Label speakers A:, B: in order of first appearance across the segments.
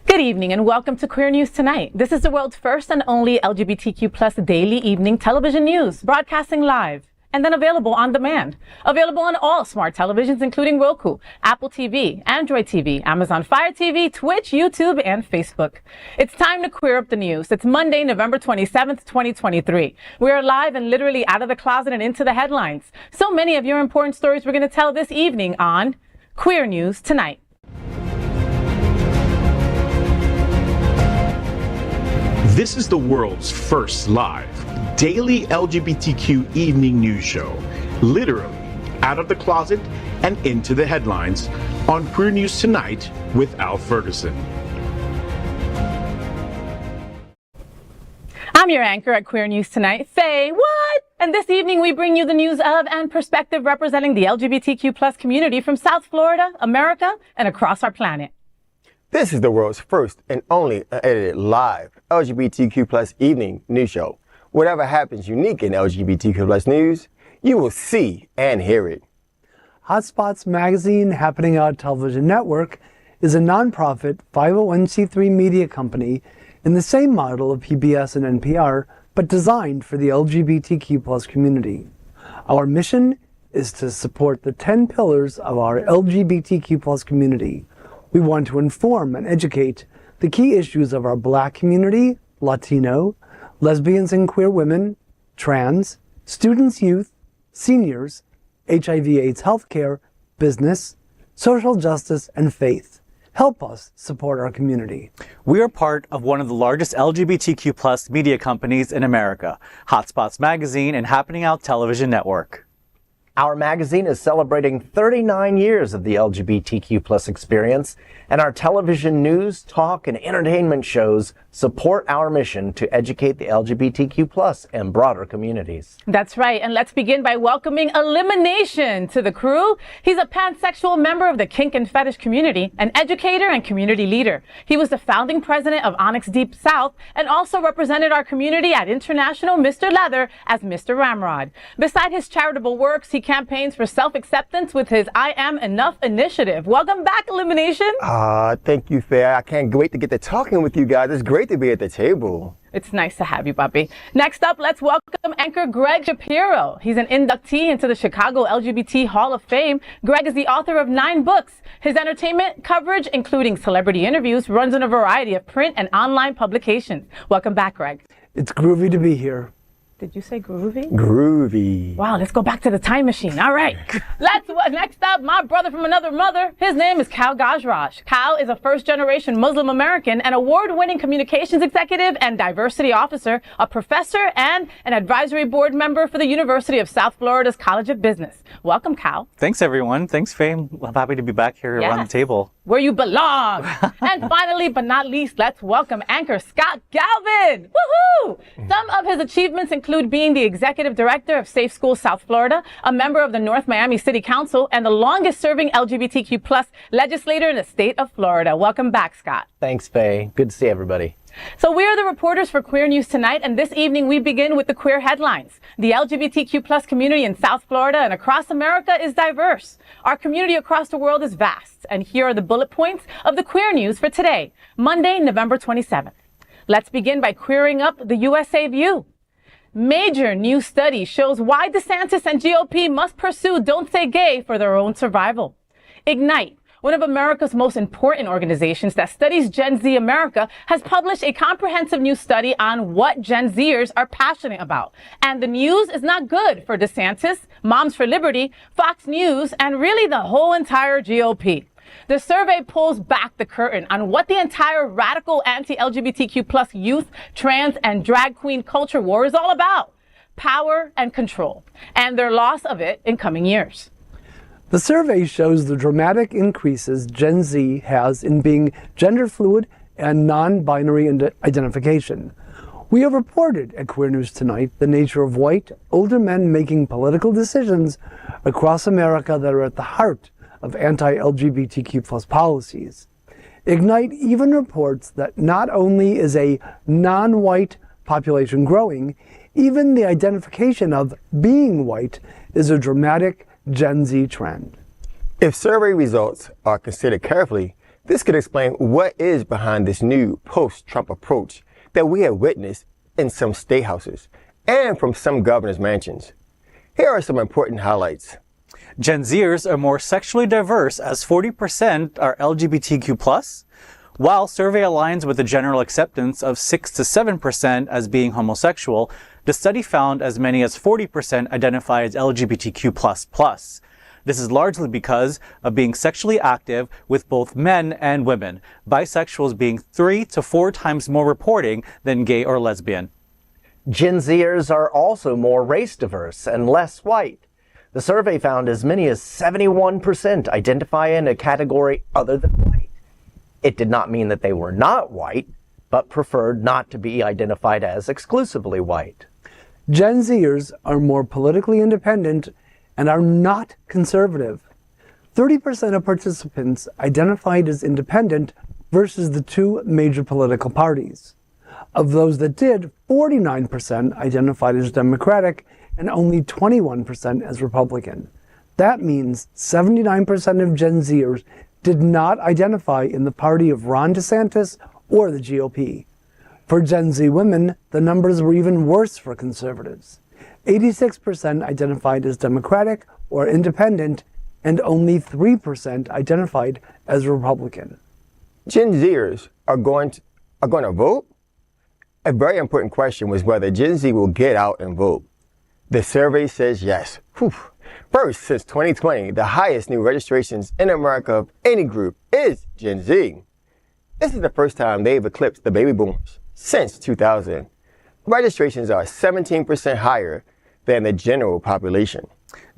A: Good evening and welcome to Queer News Tonight. This is the world's first and only LGBTQ plus daily evening television news, broadcasting live and then available on demand. Available on all smart televisions, including Roku, Apple TV, Android TV, Amazon Fire TV, Twitch, YouTube, and Facebook. It's time to queer up the news. It's Monday, November 27th, 2023. We are live and literally out of the closet and into the headlines. So many of your important stories we're going to tell this evening on Queer News Tonight.
B: This is the world's first live daily LGBTQ evening news show, literally out of the closet and into the headlines on Queer News Tonight with Al Ferguson.
A: I'm your anchor at Queer News Tonight, FayWhat? And this evening we bring you the news of and perspective representing the LGBTQ plus community from South Florida, America, and across our planet.
C: This is the world's first and only edited live LGBTQ plus evening news show. Whatever happens unique in LGBTQ plus news, you will see and hear it.
D: Hotspots Magazine, Happening Out Television Network, is a nonprofit 501c3 media company in the same model of PBS and NPR, but designed for the LGBTQ plus community. Our mission is to support the 10 pillars of our LGBTQ plus community. We want to inform and educate the key issues of our Black community, Latino, lesbians and queer women, trans, students, youth, seniors, HIV/AIDS healthcare, business, social justice, and faith. Help us support our community.
E: We are part of one of the largest LGBTQ plus media companies in America, Hotspots Magazine and Happening Out Television Network.
F: Our magazine is celebrating 39 years of the LGBTQ plus experience, and our television news, talk, and entertainment shows support our mission to educate the LGBTQ plus and broader communities.
A: That's right, and let's begin by welcoming Elimination to the crew. He's a pansexual member of the kink and fetish community, an educator and community leader. He was the founding president of Onyx Deep South and also represented our community at International Mr. Leather as Mr. Ramrod. Beside his charitable works, he campaigns for self-acceptance with his I Am Enough initiative. Welcome back, Elimination.
C: Thank you, Faye. I can't wait to get to talking with you guys. It's great to be at the table.
A: It's nice to have you, Bobby. Next up, let's welcome anchor Gregg Shapiro. He's an inductee into the Chicago LGBT Hall of Fame. Gregg is the author of 9 books. His entertainment coverage, including celebrity interviews, runs in a variety of print and online publications. Welcome back, Gregg.
D: It's groovy to be here.
A: Did you say groovy?
C: Groovy.
A: Wow, let's go back to the time machine. All right. Next up, my brother from another mother. His name is Kal Gajraj. Kal is a first-generation Muslim American, an award-winning communications executive and diversity officer, a professor, and an advisory board member for the University of South Florida's College of Business. Welcome, Kal.
E: Thanks, everyone. Thanks, Faye. I'm happy to be back here around the table.
A: Where you belong. And finally, but not least, let's welcome anchor Scott Galvin. Woohoo! Some of his achievements include being the executive director of Safe Schools South Florida, a member of the North Miami City Council, and the longest-serving LGBTQ plus legislator in the state of Florida. Welcome back, Scott.
F: Thanks, Faye. Good to see everybody.
A: So we are the reporters for Queer News Tonight, and this evening we begin with the queer headlines. The LGBTQ plus community in South Florida and across America is diverse. Our community across the world is vast, and here are the bullet points of the queer news for today, Monday, November 27th. Let's begin by queering up the USA view. Major new study shows why DeSantis and GOP must pursue Don't Say Gay for their own survival. Ignite, one of America's most important organizations that studies Gen Z America, has published a comprehensive new study on what Gen Zers are passionate about. And the news is not good for DeSantis, Moms for Liberty, Fox News, and really the whole entire GOP. The survey pulls back the curtain on what the entire radical anti-LGBTQ plus youth, trans, and drag queen culture war is all about. Power and control, and their loss of it in coming years.
D: The survey shows the dramatic increases Gen Z has in being gender fluid and non-binary identification. We have reported at Queer News Tonight the nature of white, older men making political decisions across America that are at the heart of anti-LGBTQ plus policies. Ignite even reports that not only is a non-white population growing, even the identification of being white is a dramatic Gen Z trend.
C: If survey results are considered carefully, This could explain what is behind this new post-Trump approach that we have witnessed in some state houses and from some governors' mansions. Here are some important highlights.
E: Gen Zers are more sexually diverse as 40% are LGBTQ+, while survey aligns with the general acceptance of 6 to 7% as being homosexual. The study found as many as 40% identify as LGBTQ++. This is largely because of being sexually active with both men and women, bisexuals being 3 to 4 times more reporting than gay or lesbian.
F: Gen Zers are also more race diverse and less white. The survey found as many as 71% identify in a category other than white. It did not mean that they were not white, but preferred not to be identified as exclusively white.
D: Gen Zers are more politically independent and are not conservative. 30% of participants identified as independent versus the 2 major political parties. Of those that did, 49% identified as Democratic and only 21% as Republican. That means 79% of Gen Zers did not identify in the party of Ron DeSantis or the GOP. For Gen Z women, the numbers were even worse for conservatives. 86% identified as Democratic or Independent, and only 3% identified as Republican.
C: Gen Zers are going to vote? A very important question was whether Gen Z will get out and vote. The survey says yes. Whew. First, since 2020, the highest new registrations in America of any group is Gen Z. This is the first time they've eclipsed the baby boomers since 2000. Registrations are 17% higher than the general population.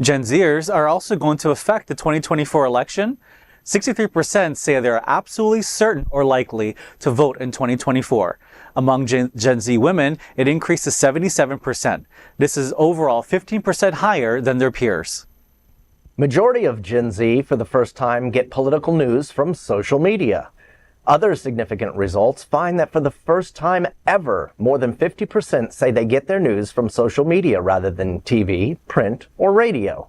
E: Gen Zers are also going to affect the 2024 election. 63% say they're absolutely certain or likely to vote in 2024. Among Gen Z women, it increased to 77%. This is overall 15% higher than their peers.
F: Majority of Gen Z, for the first time, get political news from social media. Other significant results find that for the first time ever, more than 50% say they get their news from social media rather than TV, print, or radio.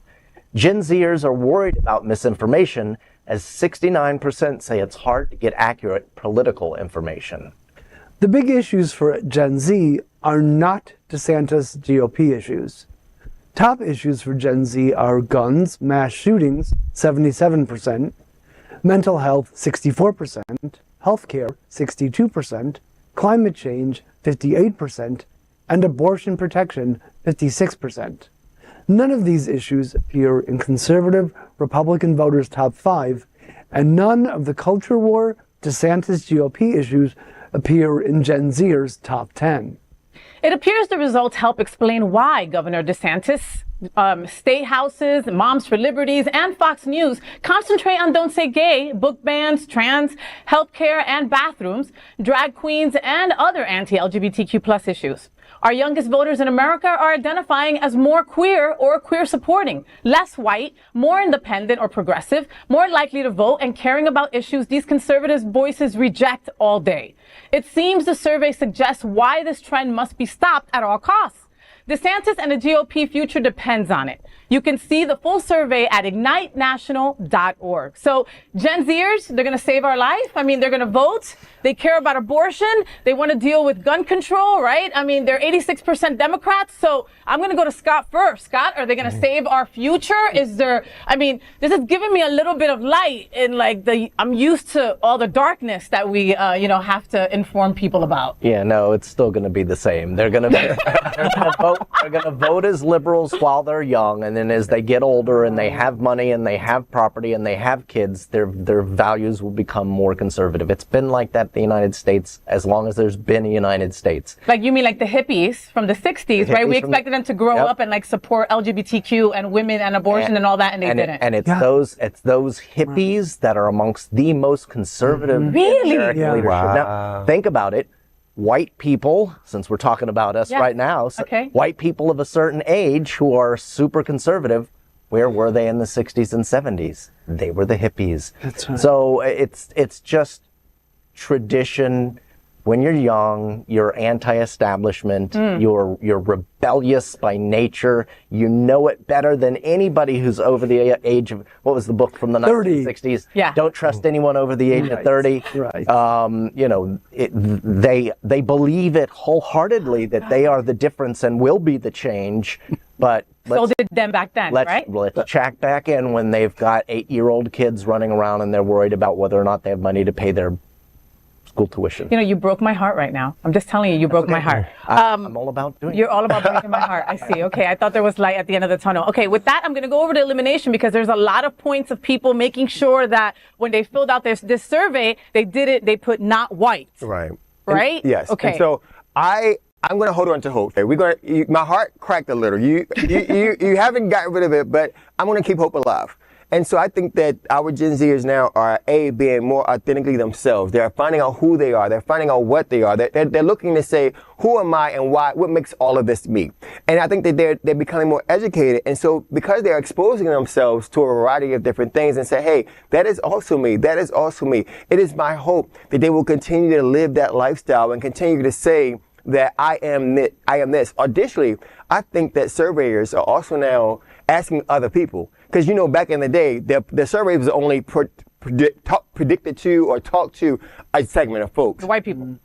F: Gen Zers are worried about misinformation, as 69% say it's hard to get accurate political information.
D: The big issues for Gen Z are not DeSantis GOP issues. Top issues for Gen Z are guns, mass shootings, 77%, mental health, 64%, healthcare, 62%, climate change, 58%, and abortion protection, 56%. None of these issues appear in conservative Republican voters' top 5, and none of the culture war, DeSantis GOP issues appear in Gen Zers' top 10.
A: It appears the results help explain why Governor DeSantis, state houses, Moms for Liberties, and Fox News concentrate on Don't Say Gay, book bans, trans, healthcare, and bathrooms, drag queens, and other anti-LGBTQ plus issues. Our youngest voters in America are identifying as more queer or queer supporting, less white, more independent or progressive, more likely to vote, and caring about issues these conservative voices reject all day. It seems the survey suggests why this trend must be stopped at all costs. DeSantis and the GOP future depends on it. You can see the full survey at ignitenational.org. So Gen Zers, they're going to save our life. I mean, they're going to vote. They care about abortion. They want to deal with gun control, right? I mean, they're 86% Democrats. So I'm going to go to Scott first. Scott, are they going to save our future? Is there, I mean, this is giving me a little bit of light in like I'm used to all the darkness that we, have to inform people about.
F: Yeah, no, it's still going to be the same. They're going to vote as liberals while they're young, and then as they get older and they have money and they have property and they have kids, their values will become more conservative. It's been like that in the United States as long as there's been a United States.
A: Like you mean like the hippies from the 60s, right? We expected them to grow up and like support LGBTQ and women and abortion and all that, and they didn't.
F: And it's those hippies that are amongst the most conservative American leadership.
C: Wow.
F: Now, think about it. White people, since we're talking about us right now, white people of a certain age who are super conservative, where were they in the 60s and 70s? They were the hippies.
D: That's right.
F: So it's just tradition, when you're young, you're anti-establishment, you're rebellious by nature, you know it better than anybody who's over the age of, what was the book from the 1960s?
A: Yeah.
F: Don't trust anyone over the age of 30.
D: Right.
F: You know, they believe it wholeheartedly that they are the difference and will be the change, but
A: So did them back then, right?
F: let's check back in when they've got 8-year-old kids running around and they're worried about whether or not they have money to pay their school tuition.
A: You know, you broke my heart right now. I'm just telling you, you broke my heart.
F: I'm all about doing
A: You're all about breaking my heart. I see. Okay. I thought there was light at the end of the tunnel. Okay. With that, I'm going to go over to elimination because there's a lot of points of people making sure that when they filled out this survey, they put not white.
C: Right.
A: Right?
C: And, yes.
A: Okay.
C: And so I'm going to hold on to hope. My heart cracked a little. You haven't gotten rid of it, but I'm going to keep hope alive. And so I think that our Gen Zers now are being more authentically themselves. They're finding out who they are. They're finding out what they are. They're looking to say, who am I and why? What makes all of this me? And I think that they're becoming more educated. And so because they're exposing themselves to a variety of different things and say, hey, that is also me. That is also me. It is my hope that they will continue to live that lifestyle and continue to say that I am this. Additionally, I think that surveyors are also now asking other people. Because, you know, back in the day, the survey was only predicted to or talked to a segment of folks.
A: The white people.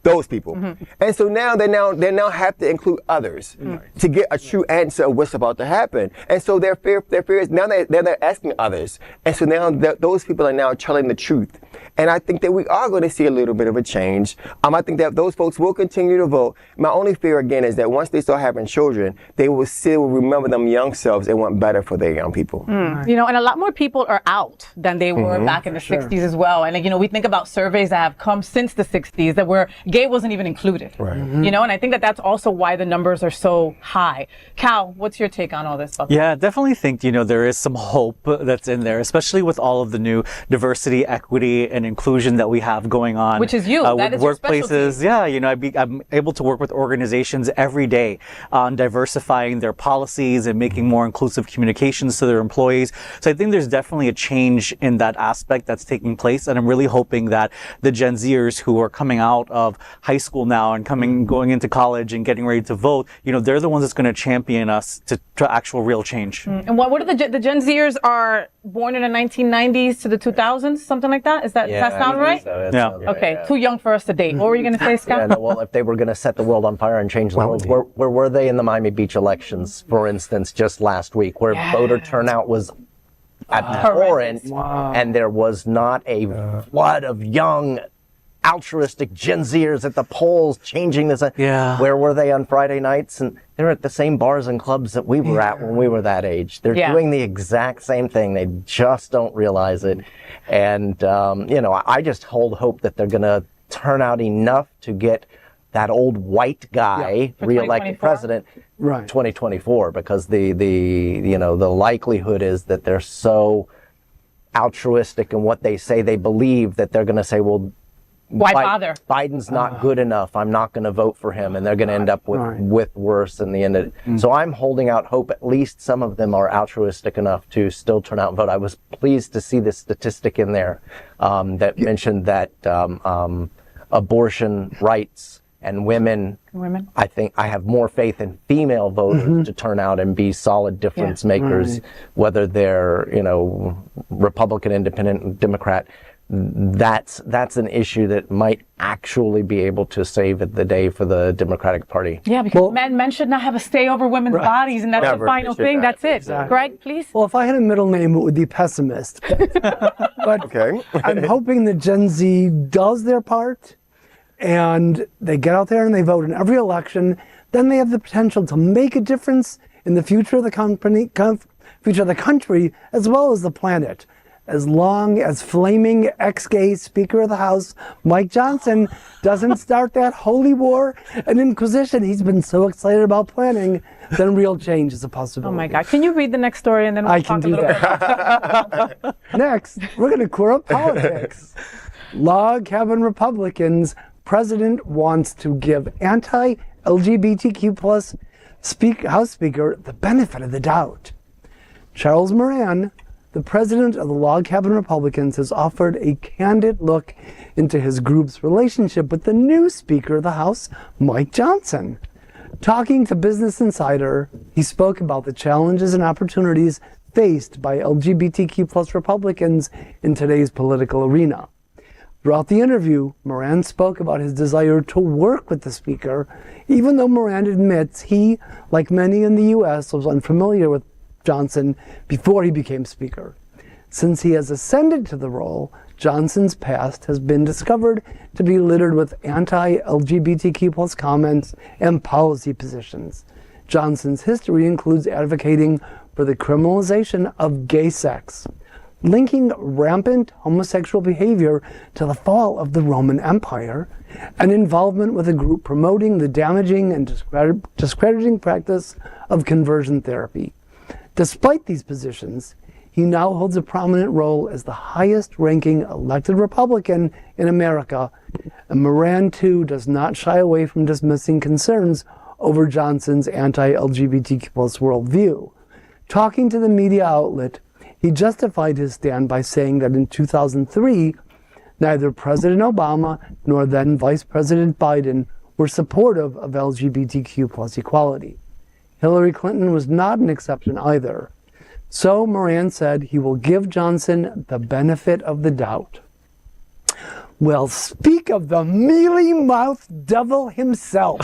C: Those people. And so now they now have to include others to get a true answer of what's about to happen. And so their fear is now they're asking others. And so now those people are now telling the truth. And I think that we are going to see a little bit of a change. I think that those folks will continue to vote. My only fear again is that once they start having children, they will still remember them young selves and want better for their young people.
A: You know, and a lot more people are out than they were back in the 60s as well. And, you know, we think about surveys that have come since the 60s that were gay wasn't even included. Right. You know, and I think that that's also why the numbers are so high. Cal, what's your take on all this stuff?
E: Yeah, I definitely think, you know, there is some hope that's in there, especially with all of the new diversity, equity, and inclusion that we have going on.
A: Which is you. That is your
E: workplaces.
A: specialty.
E: Yeah, you know, I'm able to work with organizations every day on diversifying their policies and making more inclusive communications to their employees. So I think there's definitely a change in that aspect that's taking place. And I'm really hoping that the Gen Zers who are coming out of high school now and going into college and getting ready to vote, you know, they're the ones that's going to champion us to actual real change.
A: And what are the Gen Zers are born in the 1990s to the 2000s, something like that? Does that sound right?
F: So
E: Yeah.
A: Okay, too young for us to date. What were you going to say, Scott?
F: Yeah, no, well, if they were going to set the world on fire and change the world, where were they in the Miami Beach elections, for instance, just last week, where voter turnout was abhorrent, and there was not a flood of young, altruistic Gen Zers at the polls changing this?
E: Yeah.
F: Where were they on Friday nights? And they're at the same bars and clubs that we were at when we were that age. They're doing the exact same thing. They just don't realize it. And, you know, I just hold hope that they're going to turn out enough to get that old white guy reelected president 2024, because the likelihood is that they're so altruistic in what they say they believe that they're going to say, well,
A: why bother?
F: Biden's not good enough. I'm not going to vote for him. And they're going to end up with worse in the end of it. So I'm holding out hope. At least some of them are altruistic enough to still turn out and vote. I was pleased to see this statistic in there that mentioned that abortion rights and women, I think I have more faith in female voters to turn out and be solid difference makers, whether they're, you know, Republican, Independent, Democrat. That's an issue that might actually be able to save the day for the Democratic Party.
A: Yeah, because men should not have a say over women's bodies, and that's the final thing. That's it.
C: Exactly.
A: Greg, please.
D: Well, if I had a middle name, it would be pessimist. But
C: Okay.
D: I'm hoping that Gen Z does their part and they get out there and they vote in every election. Then they have the potential to make a difference in the future of the country as well as the planet. As long as flaming ex-gay Speaker of the House, Mike Johnson, doesn't start that holy war and inquisition he's been so excited about planning, then real change is a possibility.
A: Oh my God. Can you read the next story and then we'll talk a little bit?
D: Next, we're going to queer up politics. Log-cabin Republicans, president wants to give anti-LGBTQ plus House Speaker the benefit of the doubt. Charles Moran, the president of the Log Cabin Republicans has offered a candid look into his group's relationship with the new Speaker of the House, Mike Johnson. Talking to Business Insider, he spoke about the challenges and opportunities faced by LGBTQ+ Republicans in today's political arena. Throughout the interview, Moran spoke about his desire to work with the Speaker, even though Moran admits he, like many in the U.S., was unfamiliar with Johnson before he became Speaker. Since he has ascended to the role, Johnson's past has been discovered to be littered with anti-LGBTQ+ comments and policy positions. Johnson's history includes advocating for the criminalization of gay sex, linking rampant homosexual behavior to the fall of the Roman Empire, and involvement with a group promoting the damaging and discrediting practice of conversion therapy. Despite these positions, he now holds a prominent role as the highest-ranking elected Republican in America, and Moran, too, does not shy away from dismissing concerns over Johnson's anti-LGBTQ+ worldview. Talking to the media outlet, he justified his stand by saying that in 2003, neither President Obama nor then Vice President Biden were supportive of LGBTQ+ equality. Hillary Clinton was not an exception either. So Moran said he will give Johnson the benefit of the doubt. Well, speak of the mealy-mouthed devil himself,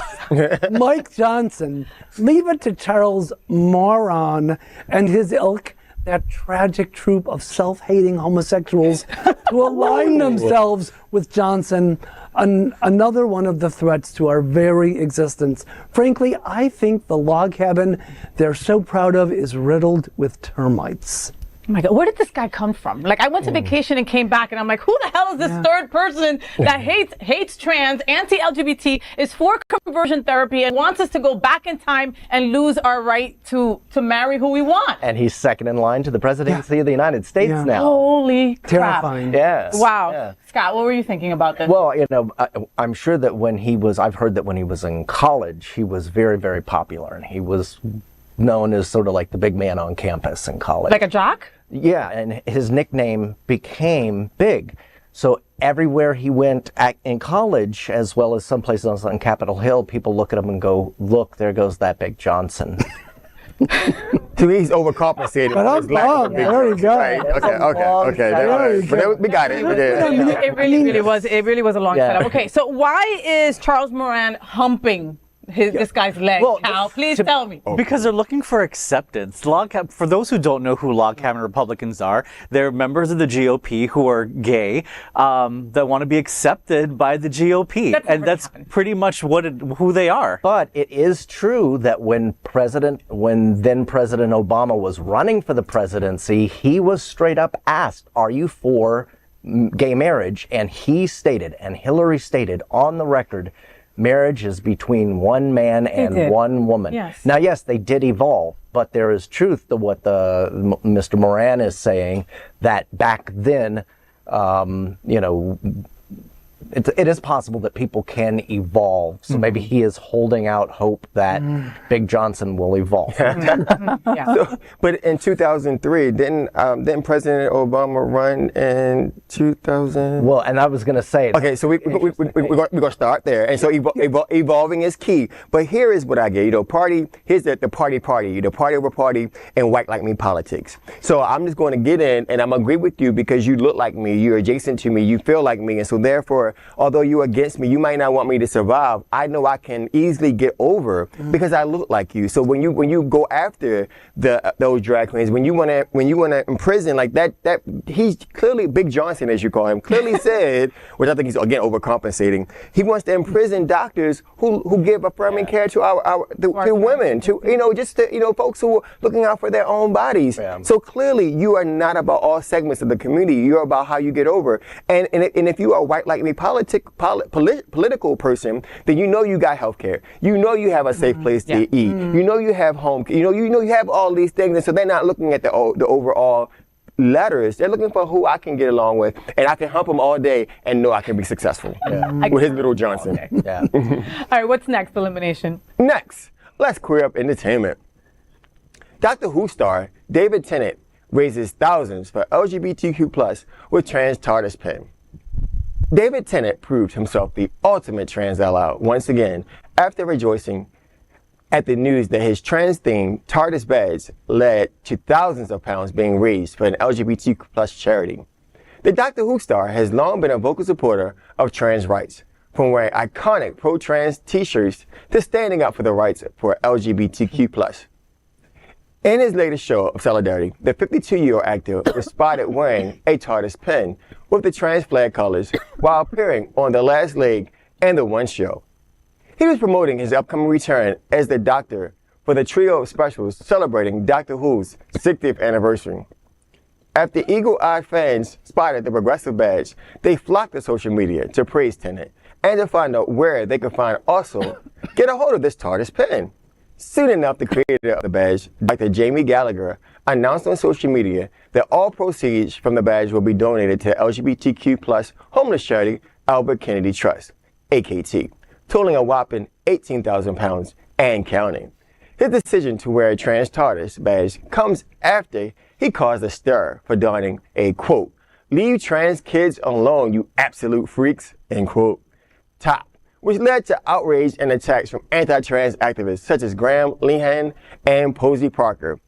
D: Mike Johnson. Leave it to Charles Moran and his ilk, that tragic troupe of self-hating homosexuals, to align themselves with Johnson, another one of the threats to our very existence. Frankly, I think the log cabin they're so proud of is riddled with termites.
A: Oh my God, where did this guy come from? Like, I went to vacation and came back and I'm like, who the hell is this third person that hates trans, anti-LGBT, is for conversion therapy and wants us to go back in time and lose our right to marry who we want?
F: And he's second in line to the presidency of the United States now.
A: Holy crap.
D: Terrifying.
F: Yes.
A: Wow.
F: Yeah.
A: Scott, what were you thinking about this?
F: Well, you know, I'm sure that I've heard that when he was in college, he was very, very popular, and he was known as sort of like the big man on campus in college.
A: Like a jock?
F: Yeah, and his nickname became Big. So everywhere he went in college, as well as some places on Capitol Hill, people look at him and go, look, there goes that Big Johnson.
C: To me, he's overcompensated.
D: But I'm bummed. There you go.
C: Right. Okay. But we got it.
A: It really was a long setup. Okay, so why is Charles Moran humping this guy's leg, Cal? Please tell me.
E: Because they're looking for acceptance. For those who don't know who log cabin Republicans are, they're members of the GOP who are gay that want to be accepted by the GOP, that's pretty much who they are.
F: But it is true that when then President Obama was running for the presidency, he was straight up asked, "Are you for gay marriage?" And he stated, and Hillary stated on the record, marriage is between one man and one woman.
A: Yes.
F: Now, yes, they did evolve, but there is truth to what Mr. Moran is saying, that back then, it is possible that people can evolve. So maybe he is holding out hope that Big Johnson will evolve.
C: But in 2003, didn't President Obama run in 2000?
F: Well, and I was going to say.
C: Okay, so we're going to start there. And so evolving is key. But here is what I get. Here's the party, the party over party, and white like me politics. So I'm just going to get in, and I'm going to agree with you because you look like me, you're adjacent to me, you feel like me, and so therefore, although you're against me, you might not want me to survive. I know I can easily get over because I look like you. So when you go after those drag queens, when you want to imprison like that, he's clearly Big Johnson, as you call him, clearly said, which I think he's again overcompensating. He wants to imprison doctors who give affirming care to to women, to folks who are looking out for their own bodies. Yeah. So clearly, you are not about all segments of the community. You're about how you get over. And if you are white like me, political person, then you know you got health care. You know you have a safe place to eat. You know you have home. You know you have all these things, and so they're not looking at the overall letters. They're looking for who I can get along with, and I can hump them all day and know I can be successful with his little Johnson.
F: Okay. Yeah.
A: All right, what's next? Elimination.
C: Next, let's queer up entertainment. Doctor Who star David Tennant raises thousands for LGBTQ+ with trans Tardis pin. David Tennant proved himself the ultimate trans ally once again after rejoicing at the news that his trans-themed Tardis badge led to thousands of pounds being raised for an LGBTQ+ charity. The Doctor Who star has long been a vocal supporter of trans rights, from wearing iconic pro-trans t-shirts to standing up for the rights for LGBTQ+. In his latest show of solidarity, the 52-year-old actor was spotted wearing a Tardis pin with the trans flag colors while appearing on The Last Leg and The One Show. He was promoting his upcoming return as the Doctor for the trio of specials celebrating Doctor Who's 60th anniversary. After eagle-eyed fans spotted the progressive badge, they flocked to social media to praise Tennant and to find out where they could get a hold of this Tardis pin. Soon enough, the creator of the badge, Dr. Jamie Gallagher, announced on social media that all proceeds from the badge will be donated to LGBTQ+ homeless charity Albert Kennedy Trust, AKT, totaling a whopping 18,000 pounds and counting. His decision to wear a trans Tardis badge comes after he caused a stir for donning a, quote, "Leave trans kids alone, you absolute freaks," end quote, top, which led to outrage and attacks from anti-trans activists such as Graham Lehan and Posey Parker.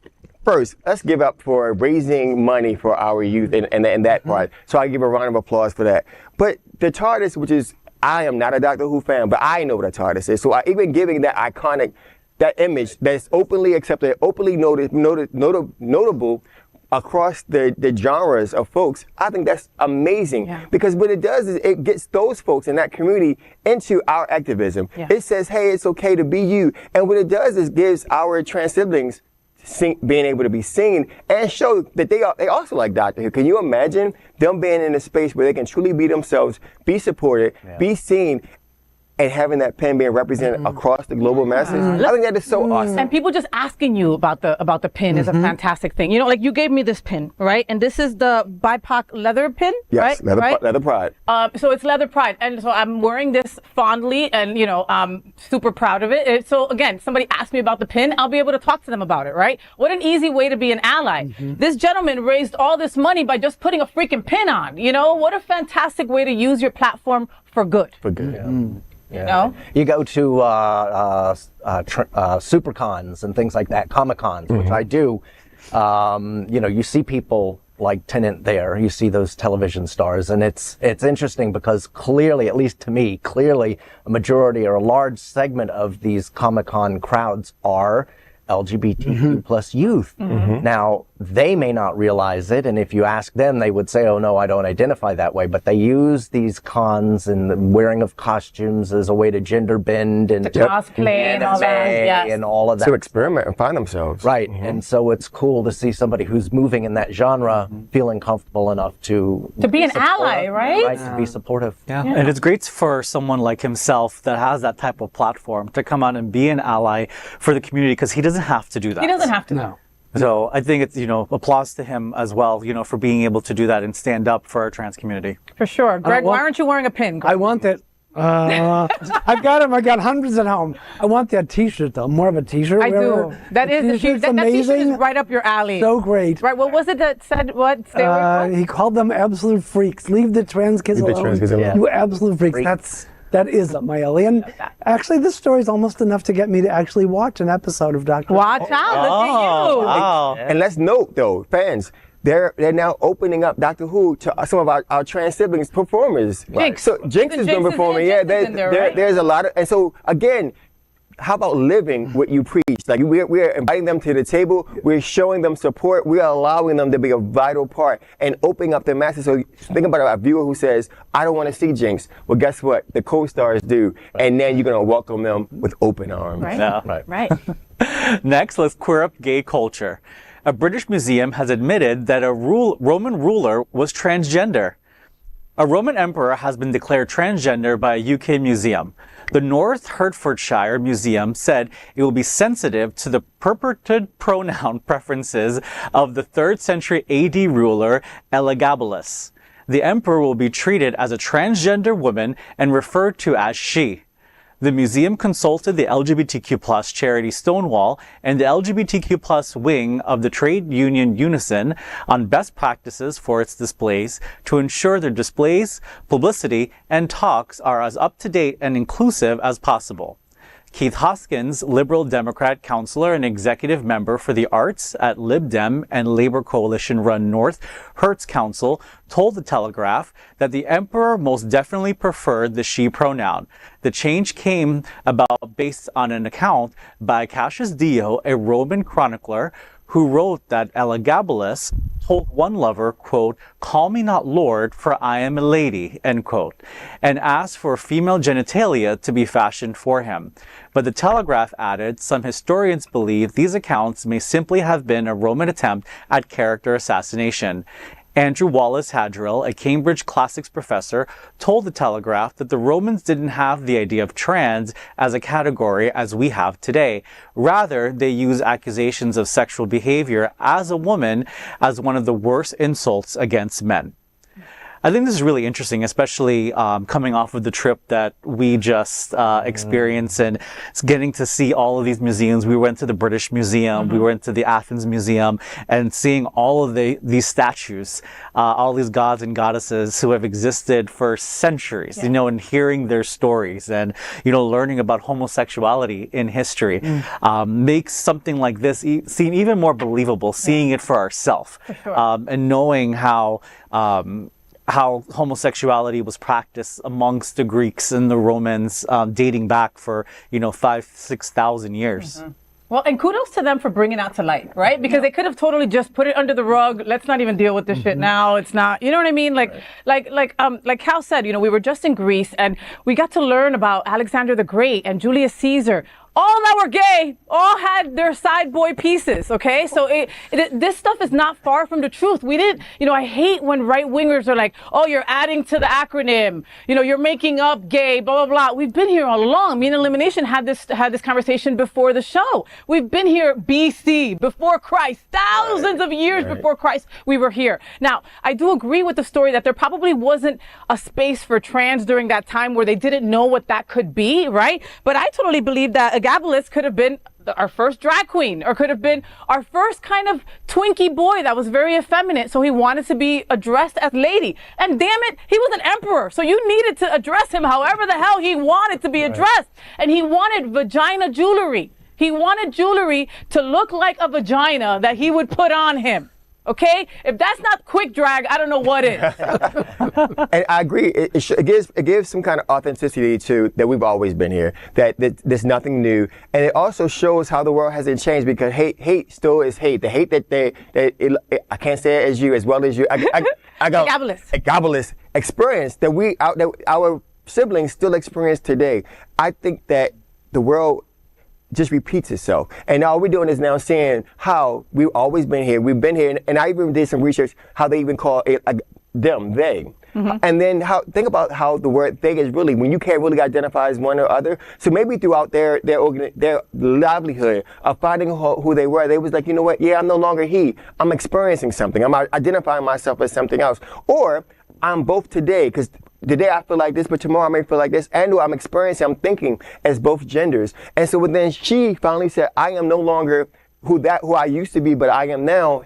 C: First, let's give up for raising money for our youth and that part. So I give a round of applause for that. But the Tardis, which is, I am not a Doctor Who fan, but I know what a Tardis is. So even giving that iconic, that image that's openly accepted, openly notable across the genres of folks, I think that's amazing. Yeah. Because what it does is it gets those folks in that community into our activism. Yeah. It says, hey, it's okay to be you. And what it does is gives our trans siblings being able to be seen and show that they also like Doctor Who. Can you imagine them being in a space where they can truly be themselves, be supported, be seen, and having that pen being represented across the global masses? I think that is so awesome.
A: And people just asking you about the pin is a fantastic thing. You know, like you gave me this pin, right? And this is the BIPOC leather pin,
C: yes,
A: right?
C: Leather Pride.
A: So it's leather pride. And so I'm wearing this fondly and, you know, I'm super proud of it. So again, somebody asked me about the pin, I'll be able to talk to them about it, right? What an easy way to be an ally. This gentleman raised all this money by just putting a freaking pin on. You know, what a fantastic way to use your platform for good.
C: For good.
F: Yeah.
A: You know?
F: You go to supercons and things like that, Comic-Cons, which I do. You know, you see people like Tennant there. You see those television stars, and it's interesting because clearly, at least to me, clearly a majority or a large segment of these Comic-Con crowds are LGBTQ plus youth. Now, they may not realize it, and if you ask them, they would say, oh no, I don't identify that way, but they use these cons and the wearing of costumes as a way to gender bend and
A: cosplay and all that,
F: and all of that.
C: To experiment and find themselves.
F: Right, and so it's cool to see somebody who's moving in that genre feeling comfortable enough to
A: be an ally, right?
F: Right, to be supportive.
E: Yeah, and it's great for someone like himself that has that type of platform to come out and be an ally for the community, because he doesn't have to do that.
A: He doesn't have to.
D: No.
E: So I think it's, you know, applause to him as well, you know, for being able to do that and stand up for our trans community.
A: For sure. Greg, why aren't you wearing a pin?
D: I want that. I've got them. I got hundreds at home. I want that T-shirt though. More of a T-shirt.
A: I do. That T-shirt is right up your alley.
D: So great.
A: Right. What was it that said what?
D: He called them absolute freaks. Leave the trans kids alone. You absolute freaks. That is up my alley. And actually, this story is almost enough to get me to actually watch an episode of Dr.
A: Watch out. Look at you.
E: Wow.
C: And let's note, though, fans, they're now opening up Doctor Who to some of our trans siblings performers.
A: Jinx.
C: So Jinx has been performing. Yeah, there's a lot of, and so again, how about living what you preach? Like we're inviting them to the table. We're showing them support. We're allowing them to be a vital part and opening up their masses. So think about a viewer who says, I don't want to see Jinx. Well, guess what? The co-stars do. And then you're going to welcome them with open arms.
A: Right.
E: Yeah.
A: Right.
E: Next, let's queer up gay culture. A British museum has admitted that a Roman ruler was transgender. A Roman emperor has been declared transgender by a UK museum. The North Hertfordshire Museum said it will be sensitive to the purported pronoun preferences of the 3rd century AD ruler Elagabalus. The emperor will be treated as a transgender woman and referred to as she. The museum consulted the LGBTQ+ charity Stonewall and the LGBTQ+ wing of the trade union Unison on best practices for its displays to ensure their displays, publicity, and talks are as up-to-date and inclusive as possible. Keith Hoskins, Liberal Democrat counselor and executive member for the arts at Lib Dem and Labor Coalition-run North Hertz Council, told The Telegraph that the emperor most definitely preferred the she pronoun. The change came about based on an account by Cassius Dio, a Roman chronicler, who wrote that Elagabalus told one lover, quote, "Call me not Lord, for I am a lady," end quote, and asked for female genitalia to be fashioned for him. But the Telegraph added, some historians believe these accounts may simply have been a Roman attempt at character assassination. Andrew Wallace Hadrill, a Cambridge classics professor, told the Telegraph that the Romans didn't have the idea of trans as a category as we have today. Rather, they use accusations of sexual behavior as a woman as one of the worst insults against men. I think this is really interesting, especially coming off of the trip that we just experienced and getting to see all of these museums. We went to the British Museum, we went to the Athens Museum, and seeing all of these statues, all these gods and goddesses who have existed for centuries, you know, and hearing their stories and, you know, learning about homosexuality in history makes something like this seem even more believable, seeing it for ourselves, and knowing how homosexuality was practiced amongst the Greeks and the Romans dating back for, 5,000-6,000 years.
A: Well, and kudos to them for bringing it to light, right? Because they could have totally just put it under the rug. Let's not even deal with this shit now. It's not, you know what I mean? Like Cal said, we were just in Greece and we got to learn about Alexander the Great and Julius Caesar. All that were gay, all had their side boy pieces, okay? So this stuff is not far from the truth. We didn't, I hate when right-wingers are like, oh, you're adding to the acronym, you're making up gay, blah, blah, blah. We've been here all along. Me and Elimination had this conversation before the show. We've been here BC, before Christ, thousands of years before Christ, we were here. Now, I do agree with the story that there probably wasn't a space for trans during that time where they didn't know what that could be, right? But I totally believe that Elagabalus could have been our first drag queen, or could have been our first kind of Twinkie boy that was very effeminate, so he wanted to be addressed as lady. And damn it, he was an emperor, so you needed to address him however the hell he wanted to be addressed. And he wanted vagina jewelry. He wanted jewelry to look like a vagina that he would put on him. Okay? If that's not quick drag, I don't know what is.
C: And I agree. It gives some kind of authenticity to that we've always been here, that there's nothing new. And it also shows how the world hasn't changed, because hate still is hate. The hate that I can't say it as you, as well as you. I go Elagabalus experience that our siblings still experience today. I think that the world just repeats itself. And all we're doing is now saying how we've always been here. We've been here. And I even did some research how they even call it them, they. And then think about how the word they is really, when you can't really identify as one or other. So maybe throughout their livelihood of finding who they were, they was like, you know what? Yeah, I'm no longer he. I'm experiencing something. I'm identifying myself as something else. Or I'm both today, because today I feel like this, but tomorrow I may feel like this, and I'm thinking as both genders. And so then she finally said, I am no longer who I used to be, but I am now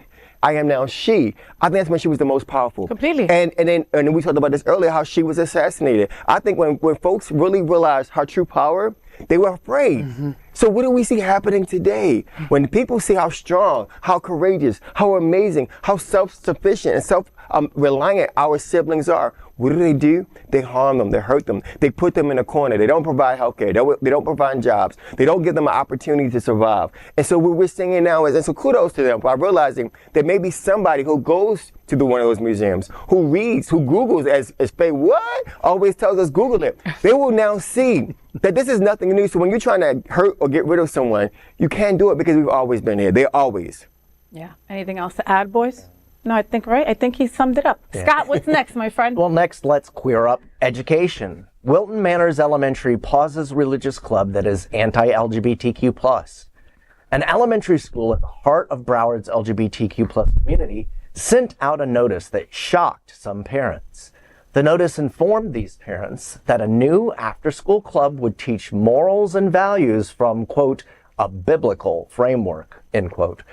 C: she. I think that's when she was the most powerful.
A: Completely.
C: And then we talked about this earlier, how she was assassinated. I think when folks really realized her true power, they were afraid. So what do we see happening today? When people see how strong, how courageous, how amazing, how self-sufficient and self-reliant our siblings are, what do? They harm them, they hurt them, they put them in a corner, they don't provide healthcare, they don't provide jobs, they don't give them an opportunity to survive. And so what we're seeing now is, and so kudos to them by realizing that maybe somebody who goes to one of those museums, who reads, who Googles, as FayWhat always tells us, Google it. They will now see that this is nothing new. So when you're trying to hurt or get rid of someone, you can't do it, because we've always been here. They're always.
A: Yeah. Anything else to add, boys? No, I think he summed it up. Yeah. Scott, what's next, my friend?
F: Well, next, let's queer up education. Wilton Manors Elementary pauses religious club that is anti-LGBTQ+. An elementary school at the heart of Broward's LGBTQ+ community sent out a notice that shocked some parents. The notice informed these parents that a new after-school club would teach morals and values from, quote, a biblical framework, end quote.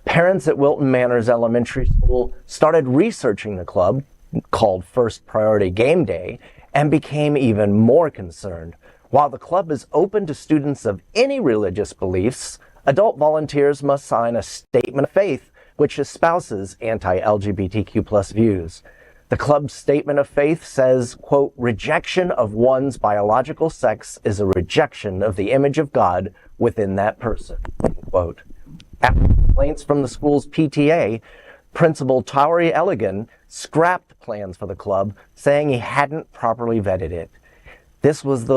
F: Parents at Wilton Manors Elementary School started researching the club, called First Priority Game Day, and became even more concerned. While the club is open to students of any religious beliefs, adult volunteers must sign a statement of faith which espouses anti-LGBTQ+ views. The club's statement of faith says, quote, rejection of one's biological sex is a rejection of the image of God within that person, end quote. After complaints from the school's PTA, Principal Tari Elligan scrapped plans for the club, saying he hadn't properly vetted it. This was at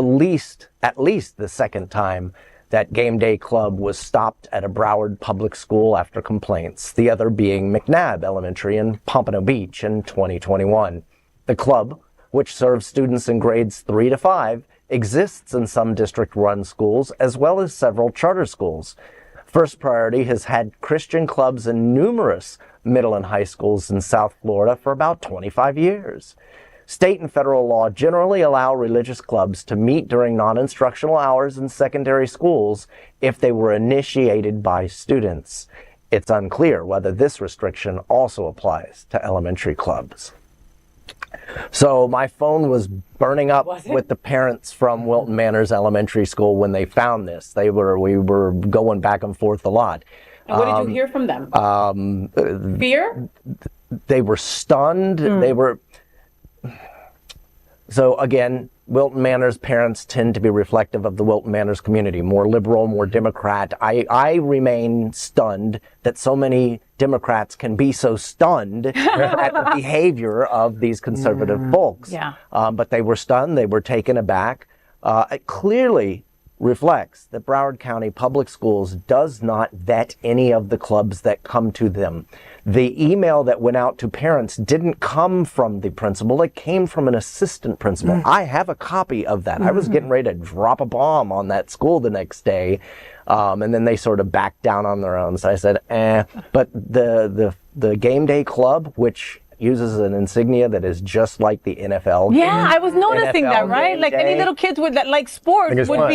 F: least the second time that Game Day Club was stopped at a Broward public school after complaints, the other being McNabb Elementary in Pompano Beach in 2021. The club, which serves students in grades 3 to 5, exists in some district-run schools as well as several charter schools. First Priority has had Christian clubs in numerous middle and high schools in South Florida for about 25 years. State and federal law generally allow religious clubs to meet during non-instructional hours in secondary schools if they were initiated by students. It's unclear whether this restriction also applies to elementary clubs. So my phone was burning up with the parents from Wilton Manors Elementary School when they found this. We were going back and forth a lot.
A: And what did you hear from them? Fear?
F: They were stunned. They were... So again, Wilton Manors parents tend to be reflective of the Wilton Manors community, more liberal, more Democrat. I remain stunned that so many Democrats can be so stunned at the behavior of these conservative folks.
A: Yeah.
F: But they were stunned, they were taken aback. It clearly reflects that Broward County Public Schools does not vet any of the clubs that come to them. The email that went out to parents didn't come from the principal, it came from an assistant principal. I have a copy of that. I was getting ready to drop a bomb on that school the next day, and then they sort of backed down on their own. So I said, But the Game Day Club, which uses an insignia that is just like the NFL.
A: Yeah, I was noticing that, right? Like any little kids that like sports would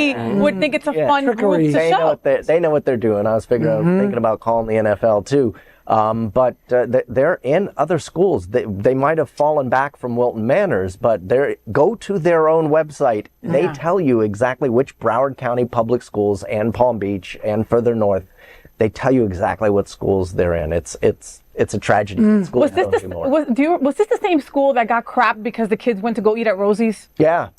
A: think it's a fun group to show.
F: They know what they're doing. I was thinking about calling the NFL too. But they're in other schools. They might have fallen back from Wilton Manors, but go to their own website. They tell you exactly which Broward County public schools and Palm Beach and further north. They tell you exactly what schools they're in. It's a tragedy.
A: Was this the same school that got crapped because the kids went to go eat at Rosie's?
F: Yeah.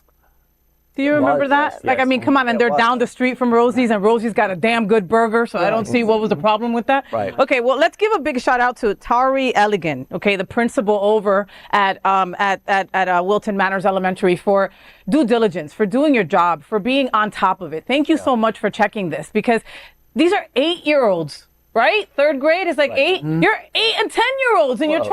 A: Do you remember that?
F: Yes,
A: like, I mean, come on, and they're down the street from Rosie's, and Rosie's got a damn good burger, so I don't see what was the problem with that.
F: Right.
A: Okay, well, let's give a big shout out to Tari Elligan, okay, the principal over at Wilton Manors Elementary, for due diligence, for doing your job, for being on top of it. Thank you so much for checking this, because these are 8-year-olds. Right? Third grade is like 8. You're 8 and 10-year-olds, and you're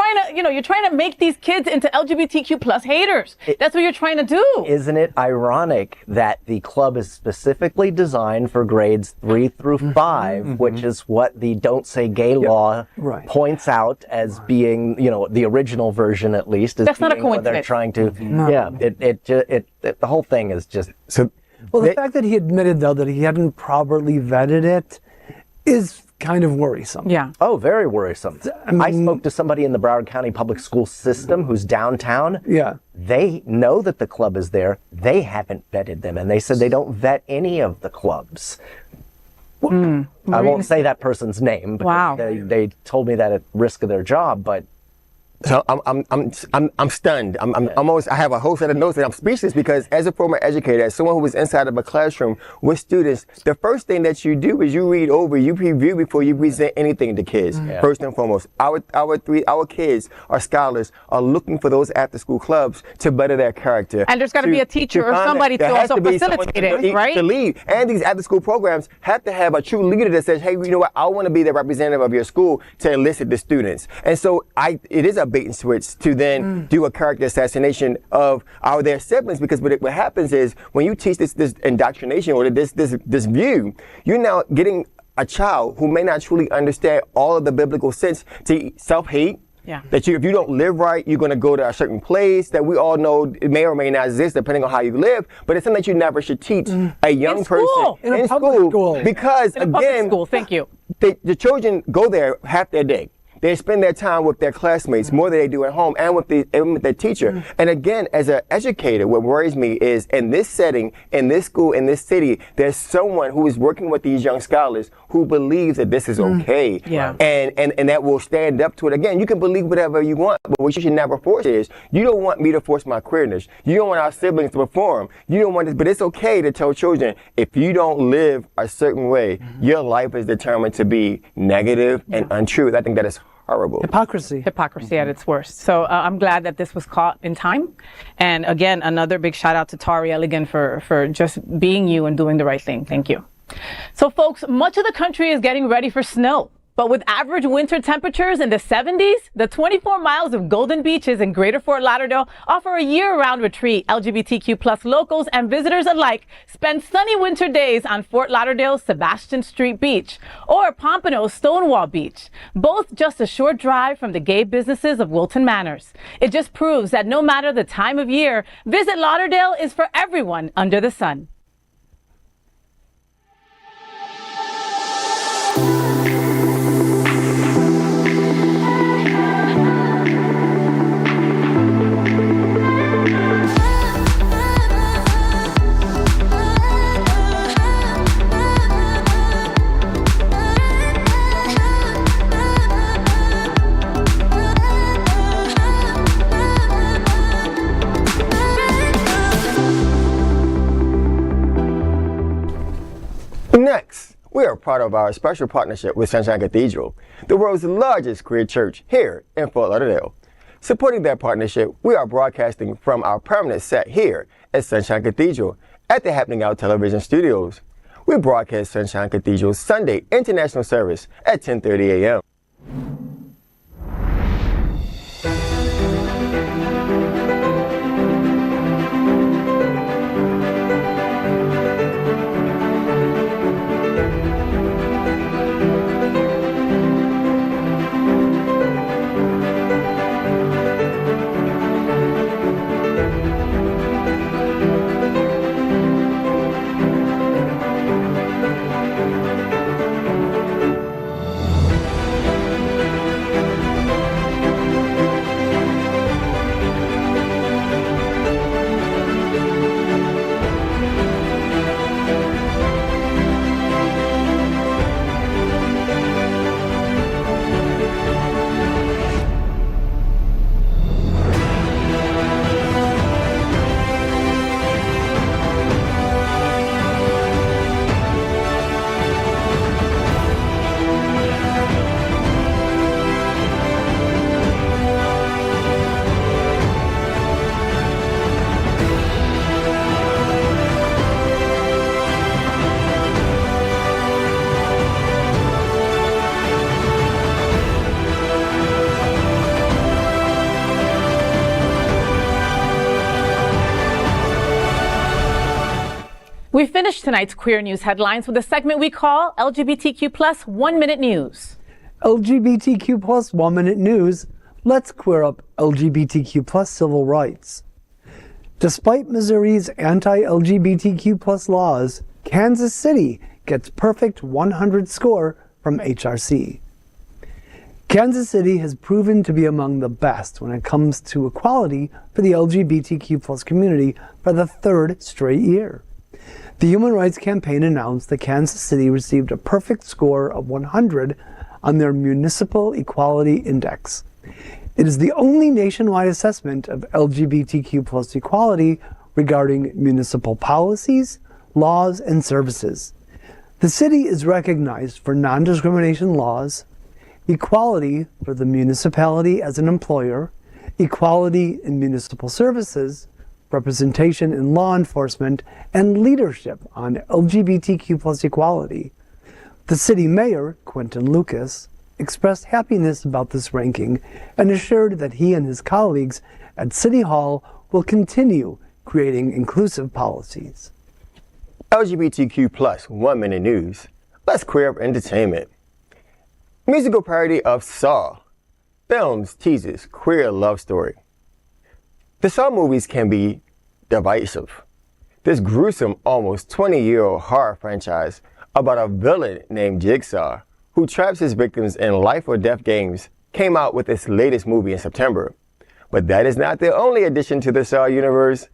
A: trying to make these kids into LGBTQ+ haters. That's what you're trying to do.
F: Isn't it ironic that the club is specifically designed for grades 3 through 5, which is what the Don't Say Gay law points out as being, the original version at least. That's not a coincidence. They're trying to, the whole thing is just.
D: So, the fact that he admitted though that he hadn't properly vetted it is kind of worrisome.
A: Yeah.
F: Oh, very worrisome. I spoke to somebody in the Broward County Public School system who's downtown.
D: Yeah.
F: They know that the club is there. They haven't vetted them, and they said they don't vet any of the clubs. I won't say that person's name because they told me that at risk of their job, but
C: So I'm stunned. I have a whole set of notes that I'm speechless, because as a former educator, as someone who was inside of a classroom with students, the first thing that you do is you read over, you preview before you present anything to kids. First and foremost, our kids, our scholars, are looking for those after-school clubs to better their character.
A: And there's got to be a teacher or somebody to also facilitate it, right?
C: To lead. And these after-school programs have to have a true leader that says, hey, you know what? I want to be the representative of your school to enlist the students. And so it is a bait and switch to then do a character assassination of their siblings, because what happens is when you teach this indoctrination or this view, you're now getting a child who may not truly understand all of the biblical sense to self-hate,
A: Yeah.
C: That if you don't live right, you're going to go to a certain place that we all know it may or may not exist depending on how you live. But it's something that you never should teach a young
A: In
C: person
A: school.
D: In a public school.
C: because
A: In a public
C: again,
A: school, thank you.
C: the children go there half their day. They spend their time with their classmates more than they do at home and with their teacher. And again, as an educator, what worries me is in this setting, in this school, in this city, there's someone who is working with these young scholars who believes that this is okay.
A: Yeah.
C: And that will stand up to it. Again, you can believe whatever you want, but what you should never force is, you don't want me to force my queerness. You don't want our siblings to perform. You don't want this, but it's okay to tell children, if you don't live a certain way, your life is determined to be negative and untrue. I think that is horrible.
A: Hypocrisy at its worst. So I'm glad that this was caught in time. And again, another big shout out to Tari Elligan for just being you and doing the right thing. Thank you. So folks, much of the country is getting ready for snow. But with average winter temperatures in the 70s, the 24 miles of golden beaches in Greater Fort Lauderdale offer a year-round retreat. LGBTQ plus locals and visitors alike spend sunny winter days on Fort Lauderdale's Sebastian Street Beach or Pompano's Stonewall Beach, both just a short drive from the gay businesses of Wilton Manors. It just proves that no matter the time of year, Visit Lauderdale is for everyone under the sun.
C: Next, we are part of our special partnership with Sunshine Cathedral, the world's largest queer church here in Fort Lauderdale. Supporting that partnership, we are broadcasting from our permanent set here at Sunshine Cathedral at the Happening Out Television Studios. We broadcast Sunshine Cathedral's Sunday International Service at 10:30 a.m.
A: We finished tonight's queer news headlines with a segment we call LGBTQ plus 1 Minute News.
D: LGBTQ plus 1 Minute News. Let's queer up LGBTQ plus civil rights. Despite Missouri's anti-LGBTQ plus laws, Kansas City gets perfect 100 score from HRC. Kansas City has proven to be among the best when it comes to equality for the LGBTQ plus community for the third straight year. The Human Rights Campaign announced that Kansas City received a perfect score of 100 on their Municipal Equality Index. It is the only nationwide assessment of LGBTQ plus equality regarding municipal policies, laws, and services. The city is recognized for non-discrimination laws, equality for the municipality as an employer, equality in municipal services, representation in law enforcement, and leadership on LGBTQ plus equality. The city mayor, Quentin Lucas, expressed happiness about this ranking and assured that he and his colleagues at City Hall will continue creating inclusive policies.
C: LGBTQ plus 1 Minute News. Let's queer up entertainment. Musical parody of Saw. films Teases queer love story. The Saw movies can be divisive. This gruesome, almost 20-year-old horror franchise about a villain named Jigsaw who traps his victims in life or death games came out with its latest movie in September. But that is not the only addition to the Saw universe.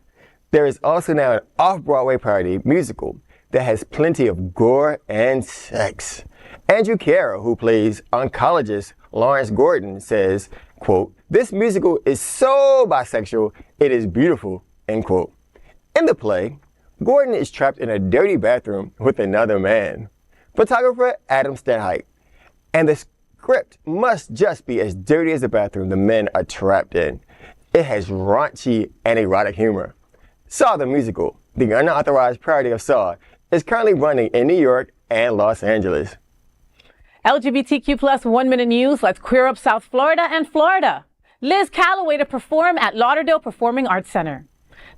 C: There is also now an off-Broadway parody musical that has plenty of gore and sex. Andrew Carroll, who plays oncologist Lawrence Gordon, says, quote, "This musical is so bisexual, it is beautiful," end quote. In the play, Gordon is trapped in a dirty bathroom with another man, photographer Adam Stenheidt, and the script must just be as dirty as the bathroom the men are trapped in. It has raunchy and erotic humor. Saw the musical, the unauthorized parody of Saw, is currently running in New York and Los Angeles.
A: LGBTQ plus 1 minute news. Let's queer up South Florida and Florida. Liz Callaway to perform at Lauderhill Performing Arts Center.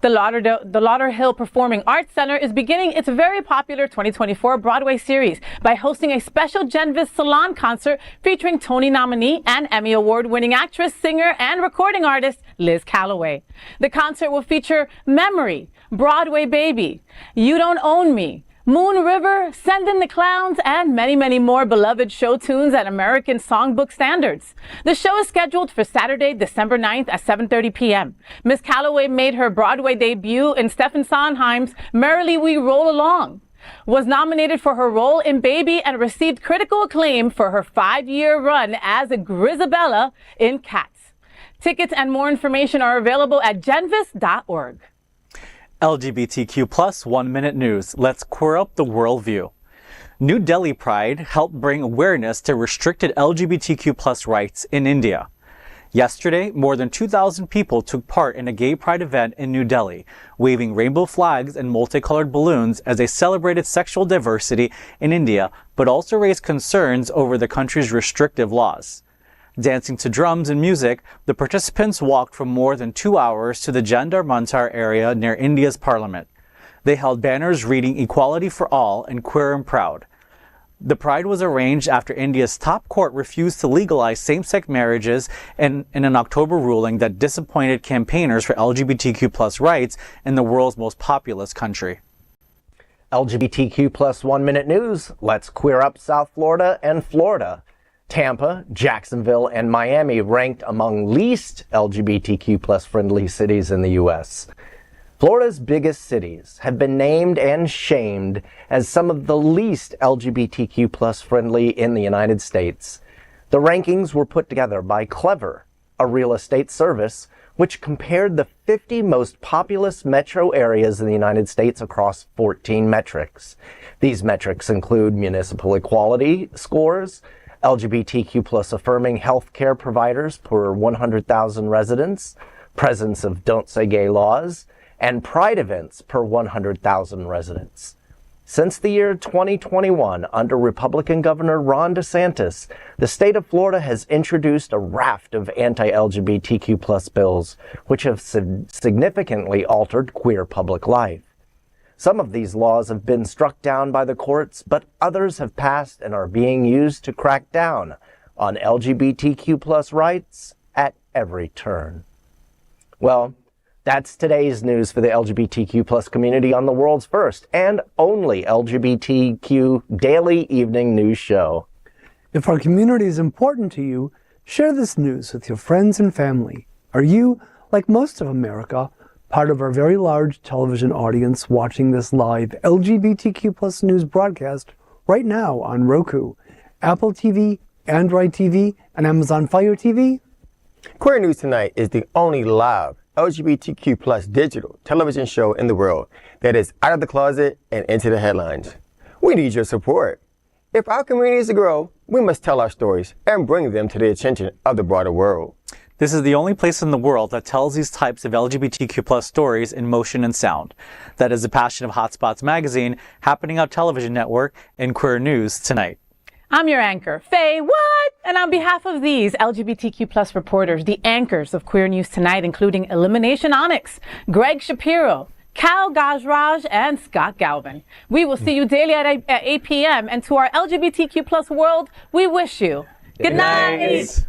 A: The Lauderhill Performing Arts Center is beginning its very popular 2024 Broadway series by hosting a special Genvis Salon concert featuring Tony nominee and Emmy Award-winning actress, singer, and recording artist Liz Callaway. The concert will feature Memory, Broadway Baby, You Don't Own Me, Moon River, Send in the Clowns, and many, many more beloved show tunes at American songbook standards. The show is scheduled for Saturday, December 9th at 7:30 p.m. Miss Callaway made her Broadway debut in Stephen Sondheim's Merrily We Roll Along, was nominated for her role in Baby, and received critical acclaim for her 5-year run as a Grizabella in Cats. Tickets and more information are available at genvis.org.
E: LGBTQ plus 1 minute news. Let's queer up the worldview. New Delhi Pride helped bring awareness to restricted LGBTQ plus rights in India. Yesterday, more than 2,000 people took part in a gay pride event in New Delhi, waving rainbow flags and multicolored balloons as they celebrated sexual diversity in India, but also raised concerns over the country's restrictive laws. Dancing to drums and music, the participants walked for more than 2 hours to the Jantar Mantar area near India's parliament. They held banners reading Equality for All and Queer and Proud. The pride was arranged after India's top court refused to legalize same-sex marriages in an October ruling that disappointed campaigners for LGBTQ plus rights in the world's most populous country.
F: LGBTQ plus 1 minute news. Let's queer up South Florida and Florida. Tampa, Jacksonville, and Miami ranked among least LGBTQ plus friendly cities in the U.S. Florida's biggest cities have been named and shamed as some of the least LGBTQ plus friendly in the United States. The rankings were put together by Clever, a real estate service, which compared the 50 most populous metro areas in the United States across 14 metrics. These metrics include municipal equality scores, LGBTQ plus affirming healthcare providers per 100,000 residents, presence of Don't Say Gay laws, and pride events per 100,000 residents. Since the year 2021, under Republican Governor Ron DeSantis, the state of Florida has introduced a raft of anti-LGBTQ plus bills, which have significantly altered queer public life. Some of these laws have been struck down by the courts, but others have passed and are being used to crack down on LGBTQ plus rights at every turn. Well, that's today's news for the LGBTQ plus community on the world's first and only LGBTQ daily evening news show.
D: If our community is important to you, share this news with your friends and family. Are you, like most of America, part of our very large television audience watching this live LGBTQ plus news broadcast right now on Roku, Apple TV, Android TV, and Amazon Fire TV?
C: Queer News Tonight is the only live LGBTQ plus digital television show in the world that is out of the closet and into the headlines. We need your support. If our community is to grow, we must tell our stories and bring them to the attention of the broader world.
E: This is the only place in the world that tells these types of LGBTQ plus stories in motion and sound. That is the passion of Hotspots Magazine, Happening Out Television Network, and Queer News Tonight.
A: I'm your anchor, FayWhat! And on behalf of these LGBTQ plus reporters, the anchors of Queer News Tonight, including Elimination Onyx, Gregg Shapiro, Kal Gajraj, and Scott Galvin. We will see you daily at 8 p.m. And to our LGBTQ plus world, we wish you good night.